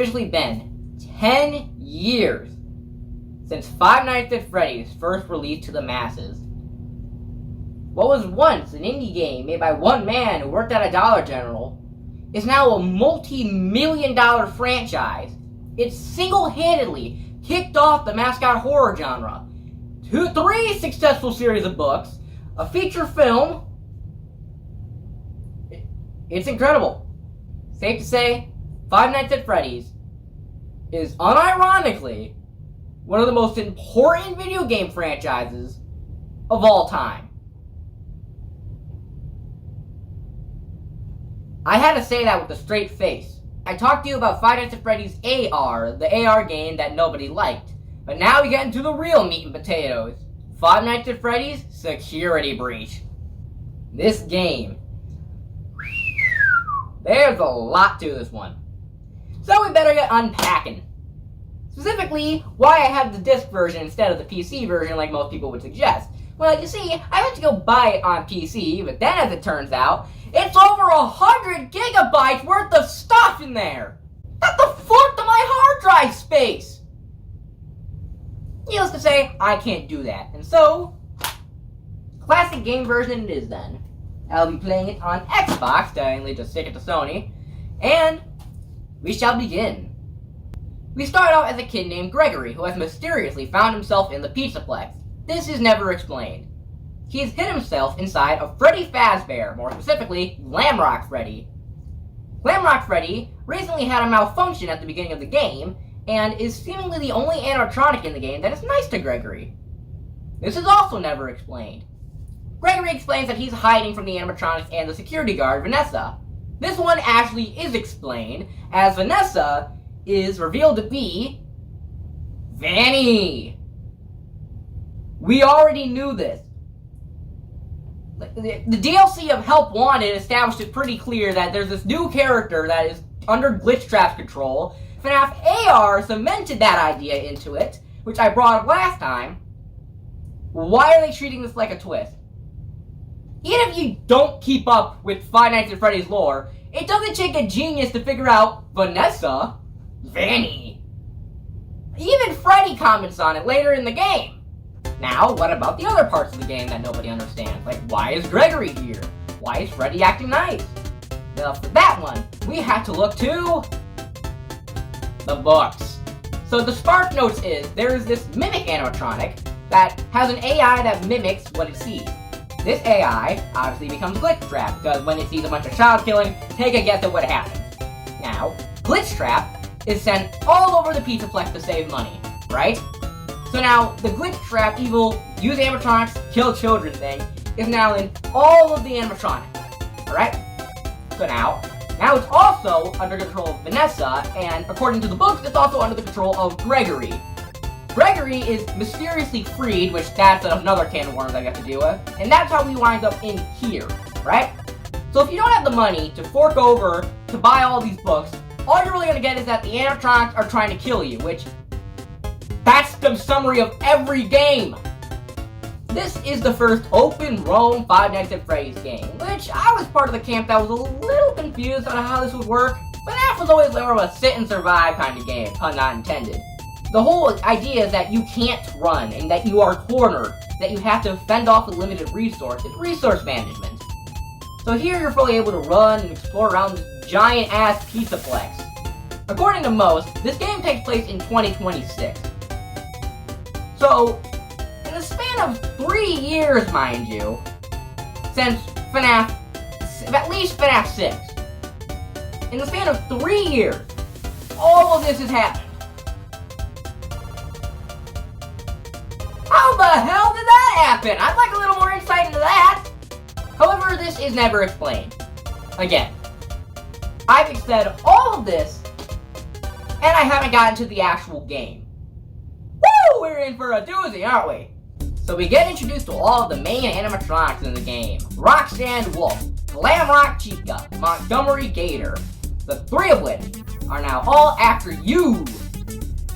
officially been 10 years since Five Nights at Freddy's first released to the masses. What was once an indie game made by one man who worked at a Dollar General is now a multi-million-dollar franchise. It single-handedly kicked off the mascot horror genre. 3 successful series of books, a feature film. It's incredible. Safe to say, Five Nights at Freddy's is unironically one of the most important video game franchises of all time. I had to say that with a straight face. I talked to you about Five Nights at Freddy's AR, the AR game that nobody liked. But now we get into the real meat and potatoes. Five Nights at Freddy's Security Breach. This game. There's a lot to this one. So we better get unpacking. Specifically, why I have the disc version instead of the PC version like most people would suggest. Well, you see, I went to go buy it on PC, but then as it turns out, it's over 100 gigabytes worth of stuff in there! That's a fourth of my hard drive space! Needless to say, I can't do that, and so, classic game version it is then. I'll be playing it on Xbox, technically just stick it to Sony, and we shall begin. We start out as a kid named Gregory, who has mysteriously found himself in the Pizzaplex. This is never explained. He has hid himself inside of Freddy Fazbear, more specifically, Glamrock Freddy. Glamrock Freddy recently had a malfunction at the beginning of the game, and is seemingly the only animatronic in the game that is nice to Gregory. This is also never explained. Gregory explains that he's hiding from the animatronics and the security guard, Vanessa. This one actually is explained, as Vanessa is revealed to be Vanny. We already knew this. The DLC of Help Wanted established it pretty clear that there's this new character that is under Glitchtrap's control. FNAF AR cemented that idea into it, which I brought up last time. Why are they treating this like a twist? Even if you don't keep up with Five Nights at Freddy's lore, it doesn't take a genius to figure out Vanessa, Vanny. Even Freddy comments on it later in the game. Now, what about the other parts of the game that nobody understands? Like, why is Gregory here? Why is Freddy acting nice? Well, for that one, we have to look to the books. So the Spark Notes is, there is this mimic animatronic that has an AI that mimics what it sees. This AI obviously becomes Glitchtrap, because when it sees a bunch of child killing, take a guess at what happens. Now, Glitchtrap is sent all over the Pizzaplex to save money, right? So now, the Glitchtrap evil, use animatronics, kill children thing, is now in all of the animatronics, alright? So now it's also under control of Vanessa, and according to the books, it's also under the control of Gregory. Gregory is mysteriously freed, which that's another can of worms I got to deal with, and that's how we wind up in here, right? So if you don't have the money to fork over to buy all these books, all you're really going to get is that the animatronics are trying to kill you, which that's the summary of every game. This is the first open roam Five Nights at Freddy's game, which I was part of the camp that was a little confused on how this would work, but that was always more of a sit and survive kind of game, pun not intended. The whole idea is that you can't run, and that you are cornered, that you have to fend off with limited resources, resource management. So here you're fully able to run and explore around this giant-ass Pizzaplex. According to most, this game takes place in 2026. So, in the span of 3 years, mind you, since FNAF, at least FNAF 6, in the span of 3 years, all of this has happened. How the hell did that happen? I'd like a little more insight into that. However, this is never explained. Again, I've said all of this, and I haven't gotten to the actual game. Woo! We're in for a doozy, aren't we? So we get introduced to all of the main animatronics in the game. Roxanne Wolf, Glamrock Chica, Montgomery Gator, the 3 of which are now all after you.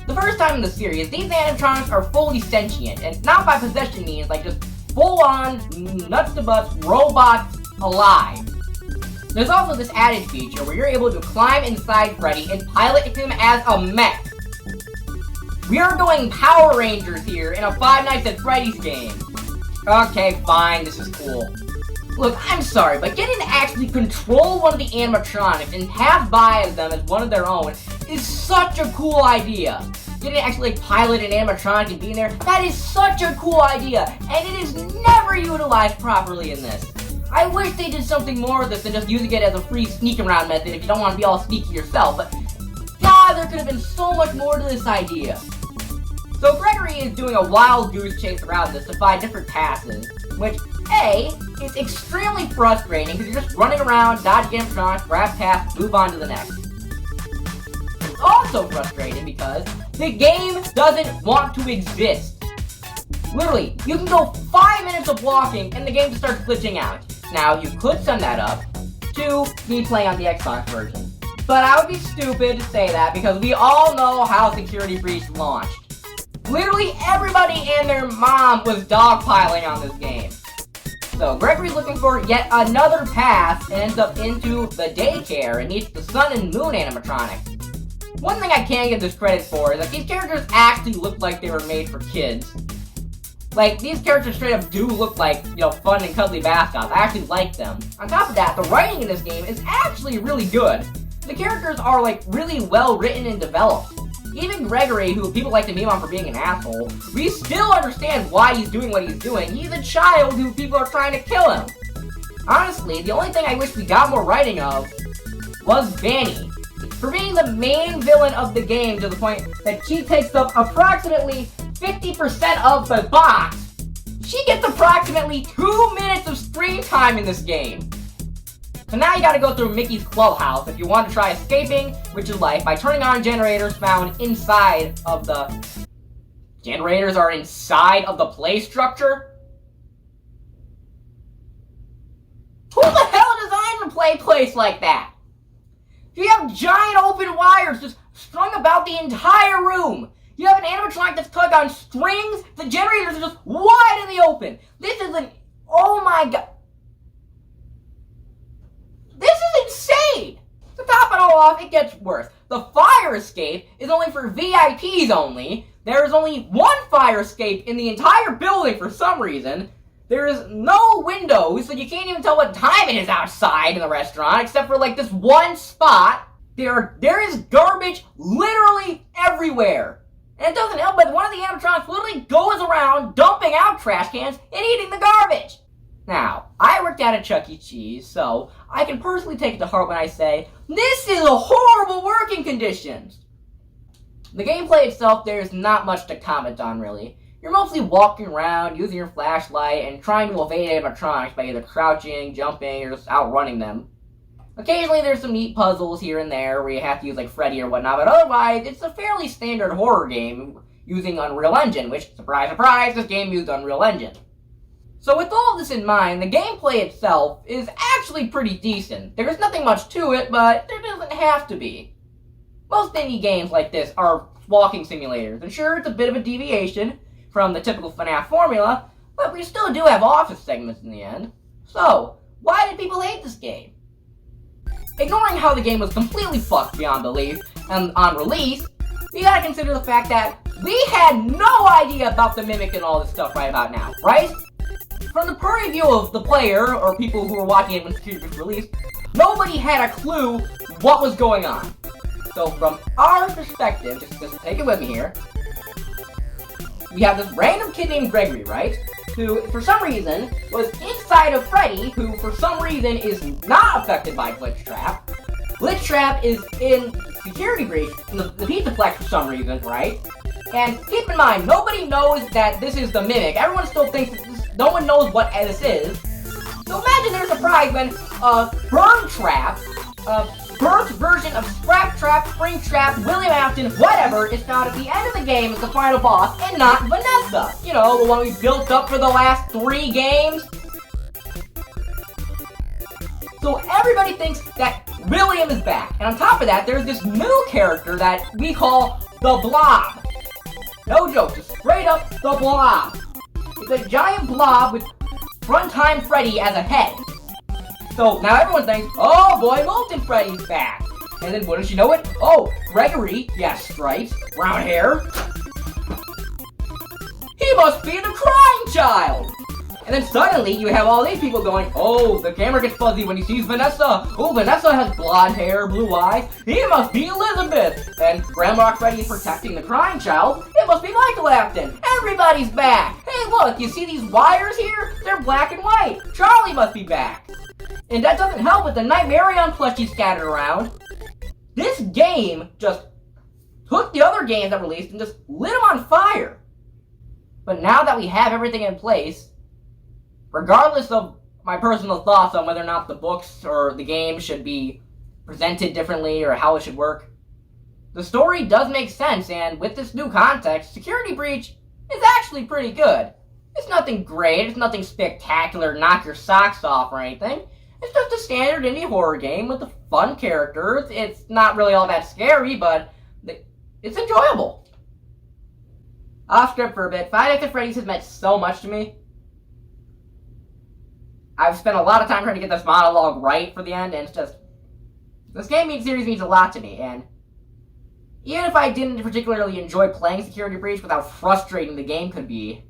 The first time in the series, these animatronics are fully sentient, and not by possession means like just full-on, nuts-to-butts robots alive. There's also this added feature where you're able to climb inside Freddy and pilot him as a mech. We are going Power Rangers here in a Five Nights at Freddy's game. Okay, fine, this is cool. Look, I'm sorry, but getting to actually control one of the animatronics and pass by them as one of their own is such a cool idea. Getting to actually pilot an animatronic and be in there, that is such a cool idea, and it is never utilized properly in this. I wish they did something more with this than just using it as a free sneak around method if you don't want to be all sneaky yourself, but God, there could have been so much more to this idea. So Gregory is doing a wild goose chase around this to find different passes, which, A, is extremely frustrating because you're just running around, dodging animatronics, grab pass, move on to the next. It's also frustrating because the game doesn't want to exist. Literally, you can go 5 minutes of walking and the game just starts glitching out. Now, you could sum that up to me playing on the Xbox version. But I would be stupid to say that because we all know how Security Breach launched. Literally everybody and their mom was dogpiling on this game. So Gregory's looking for yet another pass and ends up into the daycare and meets the Sun and Moon animatronic. One thing I can't give this credit for is that these characters actually look like they were made for kids. Like, these characters straight up do look like, you know, fun and cuddly mascots. I actually like them. On top of that, the writing in this game is actually really good. The characters are, like, really well written and developed. Even Gregory, who people like to meme on for being an asshole, we still understand why he's doing what he's doing. He's a child who people are trying to kill him. Honestly, the only thing I wish we got more writing of was Vanny. For being the main villain of the game to the point that she takes up approximately 50% of the box, she gets approximately 2 minutes of screen time in this game. So now you gotta go through Mickey's clubhouse if you want to try escaping with your life by turning on generators found inside of the... Generators are inside of the play structure? Who the hell designed the play place like that? You have giant open wires just strung about the entire room. You have an animatronic that's tugged on strings. The generators are just wide in the open. This is an... Oh my god. This is insane! To top it all off, it gets worse. The fire escape is only for VIPs only. There is only one fire escape in the entire building for some reason. There is no windows, so you can't even tell what time it is outside in the restaurant, except for like this one spot. There is garbage literally everywhere. And it doesn't help, but one of the animatronics literally goes around dumping out trash cans and eating the garbage. Now, I worked at a Chuck E. Cheese, so I can personally take it to heart when I say, this is a horrible working conditions! The gameplay itself, there's not much to comment on, really. You're mostly walking around, using your flashlight, and trying to evade animatronics by either crouching, jumping, or just outrunning them. Occasionally there's some neat puzzles here and there where you have to use like Freddy or whatnot, but otherwise, it's a fairly standard horror game using Unreal Engine, which, surprise, surprise, this game used Unreal Engine. So with all of this in mind, the gameplay itself is actually pretty decent. There's nothing much to it, but there doesn't have to be. Most indie games like this are walking simulators, and sure, it's a bit of a deviation from the typical FNAF formula, but we still do have office segments in the end. So, why did people hate this game? Ignoring how the game was completely fucked beyond belief and on release, we gotta consider the fact that we had no idea about the Mimic and all this stuff right about now, right? From the point of view of the player, or people who were watching it when Security was released, nobody had a clue what was going on. So from our perspective, just take it with me here, we have this random kid named Gregory, right? Who, for some reason, was inside of Freddy, who, for some reason, is not affected by Glitch Trap. Glitch Trap is in Security Breach, in the Pizzaplex for some reason, right? And keep in mind, nobody knows that this is the Mimic. Everyone still thinks that no one knows what this is. So imagine their surprise when Burn Trap, Burnt's version of Scrap Trap, Spring Trap, William Afton, whatever, is found at the end of the game as the final boss, and not Vanessa. You know, the one we built up for the last 3 games. So everybody thinks that William is back. And on top of that, there's this new character that we call the Blob. No joke, just straight up the Blob. It's a giant blob with Runtime Freddy as a head. So now everyone thinks, oh boy, Molten Freddy's back. And then wouldn't you know it? Oh, Gregory, he has stripes, brown hair. He must be the crying child. And then suddenly you have all these people going, oh, the camera gets fuzzy when he sees Vanessa. Oh, Vanessa has blonde hair, blue eyes. He must be Elizabeth. And Grandma Freddy is protecting the crying child. It must be Macleod. Everybody's back. Hey, look, you see these wires here? They're black and white. Charlie must be back. And that doesn't help with the Nightmarion plushies scattered around. This game just took the other games that released and just lit them on fire. But now that we have everything in place, regardless of my personal thoughts on whether or not the books or the game should be presented differently or how it should work, the story does make sense, and with this new context, Security Breach is actually pretty good. It's nothing great, it's nothing spectacular, knock your socks off or anything. It's just a standard indie horror game with a fun character. It's not really all that scary, but it's enjoyable. Off script for a bit, Five Nights at Freddy's has meant so much to me. I've spent a lot of time trying to get this monologue right for the end, and it's just... this game series means a lot to me, and even if I didn't particularly enjoy playing Security Breach with how frustrating the game could be,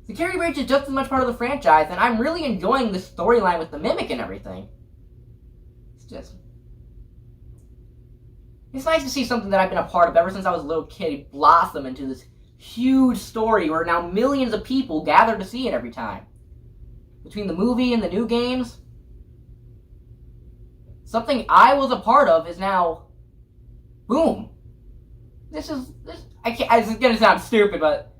Security Breach is just as much part of the franchise, and I'm really enjoying the storyline with the Mimic and everything. It's nice to see something that I've been a part of ever since I was a little kid blossom into this huge story where now millions of people gather to see it every time. Between the movie and the new games, something I was a part of is now, boom. This is gonna sound stupid, but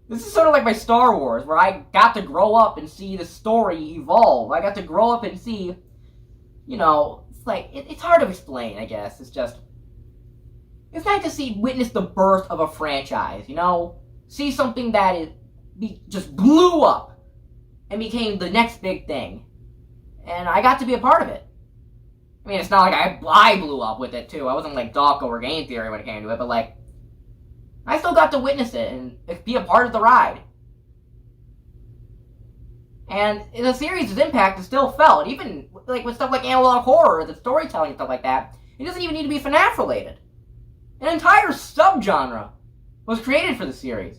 this is sort of like my Star Wars, where I got to grow up and see the story evolve. I got to grow up and see, it's like, it's hard to explain, I guess. It's nice to witness the birth of a franchise, See something that just blew up and became the next big thing. And I got to be a part of it. I mean, it's not like I blew up with it, too. I wasn't like Doc or Game Theory when it came to it, but I still got to witness it and be a part of the ride. And the series' impact is still felt, even with stuff like analog horror, the storytelling, stuff like that. It doesn't even need to be FNAF related. An entire subgenre was created for the series.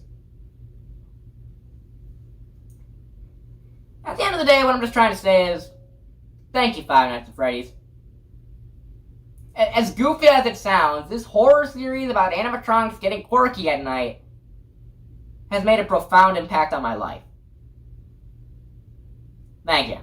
At the end of the day, what I'm just trying to say is, thank you, Five Nights at Freddy's. As goofy as it sounds, this horror series about animatronics getting quirky at night has made a profound impact on my life. Thank you.